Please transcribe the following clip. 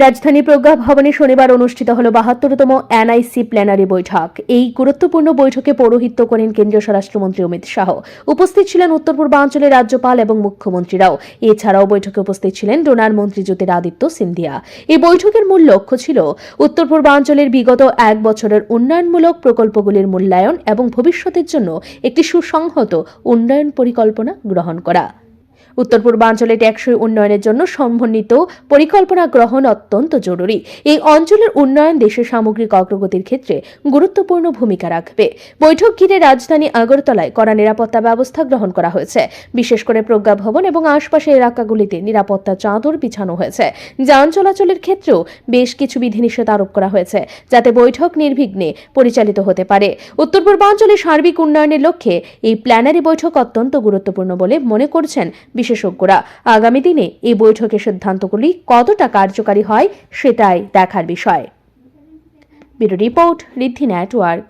রাজধানী প্রজ্ঞা ভবনে শনিবার অনুষ্ঠিত হল ৭২তম এনআইসি প্ল্যানারি বৈঠক। এই গুরুত্বপূর্ণ বৈঠকে পৌরোহিত্য করেন কেন্দ্রীয় স্বরাষ্ট্রমন্ত্রী অমিত শাহ। উপস্থিত ছিলেন উত্তর পূর্বাঞ্চলের রাজ্যপাল এবং মুখ্যমন্ত্রীরাও। এছাড়াও বৈঠকে উপস্থিত ছিলেন ডোনার মন্ত্রী জ্যোতিরাদিত্য সিন্ধিয়া। এই বৈঠকের মূল লক্ষ্য ছিল উত্তর পূর্বাঞ্চলের বিগত এক বছরের উন্নয়নমূলক প্রকল্পগুলির মূল্যায়ন এবং ভবিষ্যতের জন্য একটি সুসংহত উন্নয়ন পরিকল্পনা গ্রহণ করা। উত্তর পূর্বাঞ্চলে টেকসই উন্নয়নের জন্য সমন্বিত পরিকল্পনা গ্রহণ অত্যন্ত জরুরি। এই অঞ্চলের উন্নয়ন দেশের সামগ্রিক অগ্রগতির ক্ষেত্রে গুরুত্বপূর্ণ ভূমিকা রাখবে। বৈঠক ঘিরে রাজধানী আগরতলায় কড়া নিরাপত্তা ব্যবস্থা গ্রহণ করা হয়েছে। বিশেষ করে প্রজ্ঞা ভবন এবং আশপাশের এলাকাগুলিতে নিরাপত্তা চাদর বিছানো হয়েছে। যান চলাচলের ক্ষেত্রেও বেশ কিছু বিধিনিষেধ আরোপ করা হয়েছে, যাতে বৈঠক নির্বিঘ্নে পরিচালিত হতে পারে। উত্তর পূর্বাঞ্চলের সার্বিক উন্নয়নের লক্ষ্যে এই প্ল্যানারি বৈঠক অত্যন্ত গুরুত্বপূর্ণ বলে মনে করছেন বিশেষজ্ঞরা। আগামী দিনে এই বৈঠকের সিদ্ধান্তগুলি কতটা কার্যকারী হয় সেটাই দেখার বিষয়। ব্যুরো রিপোর্ট, ঋদ্ধি নেটওয়ার্ক।